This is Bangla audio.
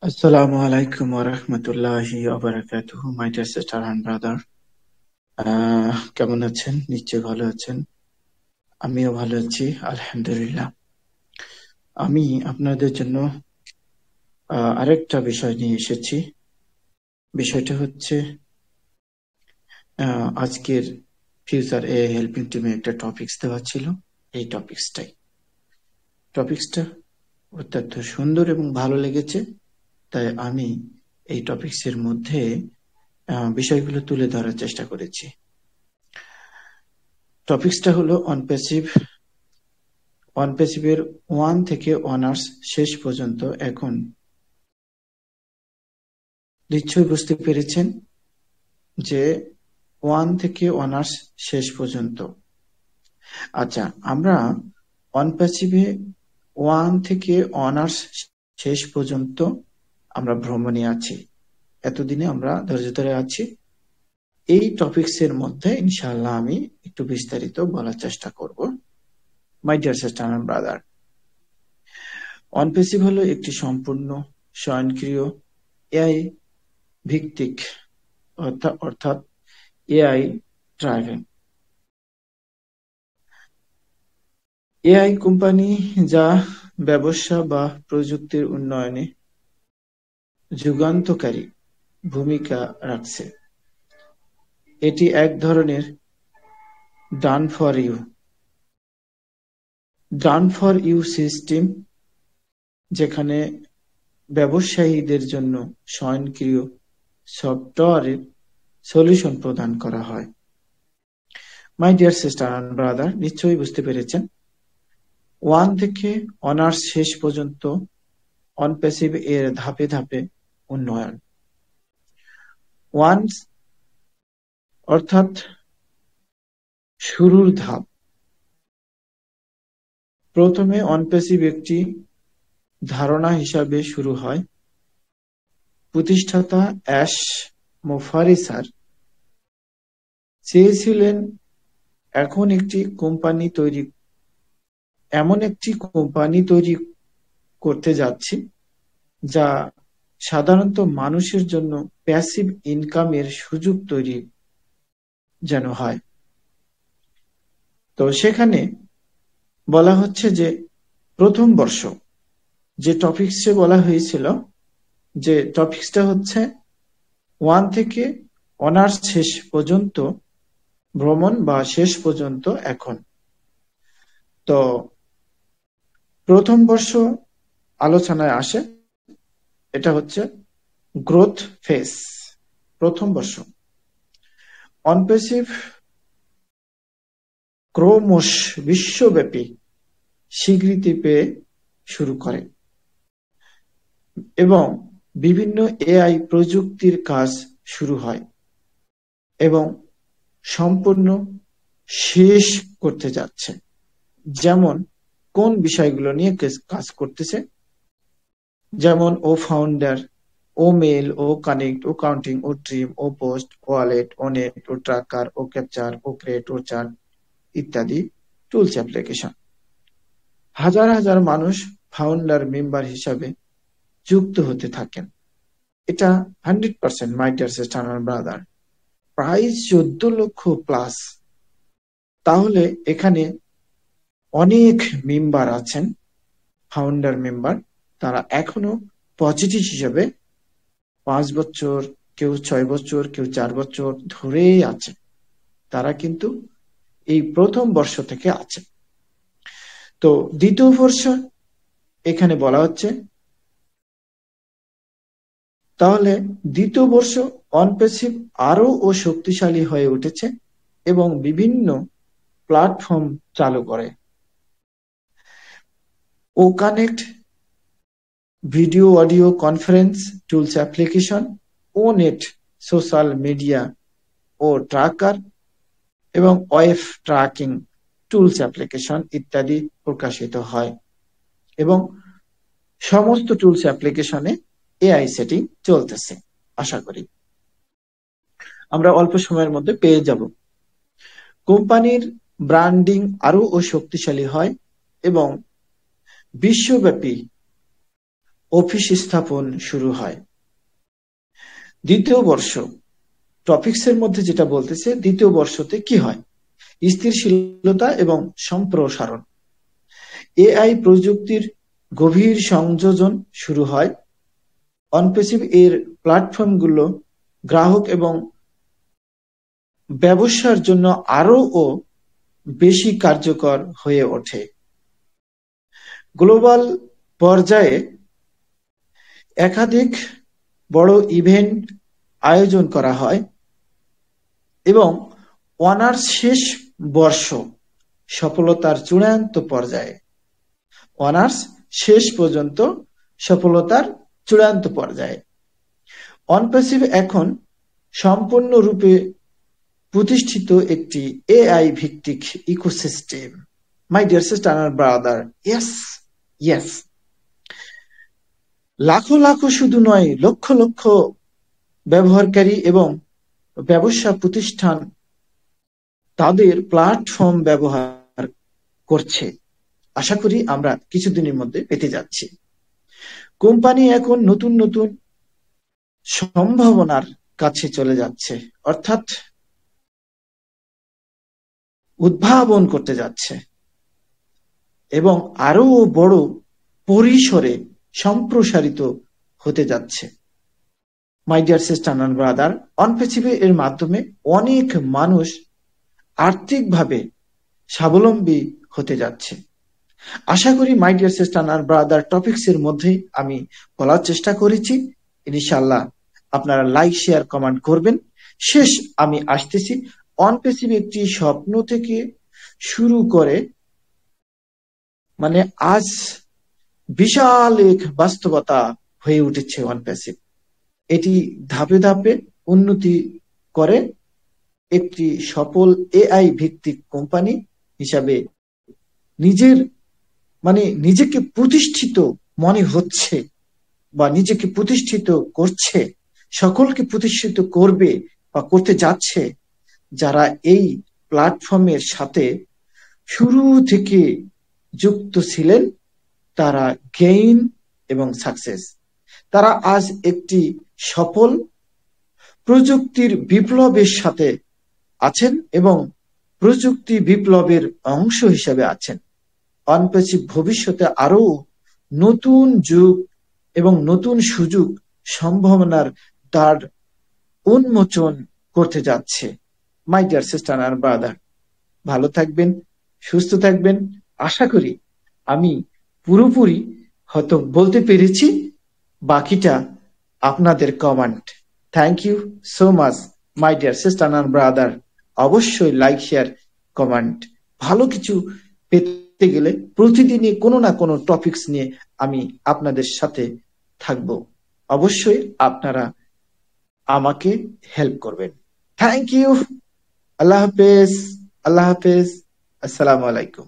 আসসালামু আলাইকুম ওয়া রাহমাতুল্লাহি ওয়া বারাকাতুহু my dear sister and brother. কেমন আছেন? নিশ্চয়ই ভালো আছেন। আমিও ভালো আছি, আলহামদুলিল্লাহ। আমি আপনাদের জন্য আরেকটা বিষয় নিয়ে এসেছি। বিষয়টা হচ্ছে আজকের ফিউচার এআই হেল্পিং টিমে একটা টপিকস দেওয়া ছিল। এই টপিকসটা অত্যন্ত সুন্দর এবং ভালো লেগেছে, তাই আমি এই টপিকসের মধ্যে বিষয়গুলো তুলে ধরার চেষ্টা করেছি। টপিকসটা হলো অনপ্যাসিভের 1 থেকে অনার্স শেষ পর্যন্ত। এখন নিশ্চয়ই বুঝতে পেরেছেন যে 1 থেকে অনার্স শেষ পর্যন্ত। আচ্ছা, আমরা অনপ্যাসিভে 1 থেকে অনার্স শেষ পর্যন্ত আমরা ভ্রমণে আছি। এতদিনে আমরা ধৈর্য ধরে আছি। এই টপিকসের মধ্যে ইনশাআল্লাহ আমি একটু বিস্তারিত বলার চেষ্টা করব। My dear sister and brother, Onpassive হলো একটি সম্পূর্ণ স্বয়ংক্রিয় এআই ভিত্তিক অর্থাৎ এআই ড্রাইভেন এআই কোম্পানি যা ব্যবসা বা প্রযুক্তির উন্নয়নে যুগান্তকারী ভূমিকা রাখছে। এটি এক ধরনের ডান ফর ইউ সিস্টেম, যেখানে ব্যবসায়ীদের জন্য স্বয়ংক্রিয় সফটওয়্যারের সলিউশন প্রদান করা হয়। My dear sister and brother, নিশ্চয়ই বুঝতে পেরেছেন 1 থেকে অনার্স শেষ পর্যন্ত অনপ্যাসিভ এর ধাপে ধাপে উন্নয়ন। 1 অর্থাৎ শুরুর ধাপ। প্রথমে অনপ্যাসিভ একটি ধারণা হিসাবে শুরু হয়। প্রতিষ্ঠাতা অ্যাশ মোফারি স্যার চেয়েছিলেন এমন একটি কোম্পানি তৈরি করতে যাচ্ছি যা সাধারণত মানুষের জন্য প্যাসিভ ইনকামের সুযোগ তৈরি যেন হয়। তো সেখানে বলা হচ্ছে যে প্রথম বর্ষ যে টপিকসে বলা হয়েছিল, যে টপিকসটা হচ্ছে 1 থেকে অনার্স শেষ পর্যন্ত ভ্রমণ বা শেষ পর্যন্ত। এখন তো প্রথম বর্ষ আলোচনায় আসে, এটা হচ্ছে গ্রোথ ফেজ। প্রথম বর্ষ অনপ্যাসিভ ক্রমশ বিশ্বব্যাপী স্বীকৃতি পেয়ে শুরু করে এবং বিভিন্ন এআই প্রযুক্তির কাজ শুরু হয় এবং সম্পূর্ণ শেষ করতে যাচ্ছে। যেমন কোন বিষয়গুলো নিয়ে কাজ করতেছে, যেমন ও ফাউন্ডার, ও মেল, ও কানেক্ট, ও কাউন্টিং, ও ট্রিম, ও পোস্ট, ও ওয়ালেট, ও নেট, ও ট্র্যাকার, ও ক্যাপচার, ও ক্রিয়েট, ও চার্ট ইত্যাদি টুলস অ্যাপ্লিকেশন। হাজার হাজার মানুষ ফাউন্ডার মেম্বার হিসাবে যুক্ত হতে থাকেন। এটা 100% my dear sister and brother, প্রায় 14 লক্ষ প্লাস। তাহলে এখানে অনেক মেম্বার আছেন, ফাউন্ডার মেম্বার। তারা এখনো পজিটিভ হিসেবে 5 বছর, কেউ 6 বছর, কেউ 4 বছর ধরেই আছে। তারা কিন্তু এই প্রথম বর্ষ থেকে আছে। তো দ্বিতীয় বর্ষ এখানে বলা হচ্ছে, তাহলে দ্বিতীয় বর্ষ অনপ্যাসিভ আরো শক্তিশালী হয়ে উঠেছে এবং বিভিন্ন প্ল্যাটফর্ম চালু করে। O connect, video audio conference tools application, O net, social media, O tracker এবং ওয়েব ট্র্যাকিং টুলস অ্যাপ্লিকেশন ইত্যাদি প্রকাশিত হয় এবং সমস্ত টুলস অ্যাপ্লিকেশনে এআই সেটিং চলতেছে। আশা করি আমরা অল্প সময়ের মধ্যে পেয়ে যাব। কোম্পানির ব্র্যান্ডিং আরো শক্তিশালী হয় এবং বিশ্বব্যাপী অফিস স্থাপন শুরু হয়। দ্বিতীয় বর্ষ টপিকসের মধ্যে যেটা বলতেছে, দ্বিতীয় বর্ষতে কি হয়? স্থিতিশীলতা এবং সম্প্রসারণ। এআই প্রযুক্তির গভীর সংযোজন শুরু হয়। অনপেসিভ এর প্ল্যাটফর্মগুলো গ্রাহক এবং ব্যবসার জন্য আরও বেশি কার্যকর হয়ে ওঠে। গ্লোবাল পর্যায়ে একাধিক বড় ইভেন্ট আয়োজন করা হয় এবং অনার্স শেষ বর্ষ সফলতার চূড়ান্ত পর্যায়ে, অনার্স শেষ পর্যন্ত সফলতার চূড়ান্ত পর্যায়ে। অনপেসিভ এখন সম্পূর্ণরূপে প্রতিষ্ঠিত একটি এআই ভিত্তিক ecosystem. My dear sister and brother, yes yes, লাখো লাখো শুধু নয়, লক্ষ লক্ষ ব্যবহারকারী এবং ব্যবসা প্রতিষ্ঠান তাদের প্ল্যাটফর্ম ব্যবহার করছে। আশা করি আমরা কিছুদিনের মধ্যে পেতে যাচ্ছি। কোম্পানি এখন নতুন নতুন সম্ভাবনার কাছে চলে যাচ্ছে, অর্থাৎ উদ্ভাবন করতে যাচ্ছে এবং আরো বড় পরিসরে সম্প্রসারিত হতে যাচ্ছে। My dear sister and brother, Onpassive এর মাধ্যমে অনেক মানুষ আর্থিকভাবে স্বাবলম্বী হতে যাচ্ছে। আশা করি my dear sister and brother, topics এর মধ্যে আমি বলার চেষ্টা করেছি। ইনশাআল্লাহ আপনারা লাইক, শেয়ার, কমেন্ট করবেন। শেষ আমি আসতেছি। অনপেসিভ একটি স্বপ্ন থেকে শুরু করে আজ বিশাল এক বাস্তবতা হয়ে উঠেছে অনপেসিভ। এটি ধাপে ধাপে উন্নতি করে একটি সফল এআই ভিত্তিক কোম্পানি হিসাবে নিজেকে প্রতিষ্ঠিত মনে হচ্ছে বা নিজেকে প্রতিষ্ঠিত করছে, সকলকে প্রতিষ্ঠিত করবে বা করতে যাচ্ছে যারা এই প্ল্যাটফর্মের সাথে শুরু থেকে যুক্ত ছিলেন। তারা গেইন এবং সাকসেস, তারা আজ একটি সফল প্রযুক্তির বিপ্লবের সাথে আছেন এবং প্রযুক্তি বিপ্লবের অংশ হিসেবে আছেন। অনপেসিভ ভবিষ্যতে আরো নতুন যুগ এবং নতুন সুযোগ সম্ভাবনার দ্বার উন্মোচন করতে যাচ্ছে। মাই ডিয়ার সিস্টার আর ব্রাদার, ভালো থাকবেন, সুস্থ থাকবেন। আশা করি আমি পুরোপুরি হয়তো বলতে পেরেছি, বাকিটা আপনাদের comment. Thank you so much my dear sister আর ব্রাদার। অবশ্যই লাইক, শেয়ার, কমেন্ট। ভালো কিছু পেতে গেলে প্রতিদিনই কোনো না কোনো টপিকস নিয়ে আমি আপনাদের সাথে থাকব। অবশ্যই আপনারা আমাকে হেল্প করবেন। Thank you. আল্লাহ হাফেজ, আল্লাহ হাফেজ, আসসালামু আলাইকুম।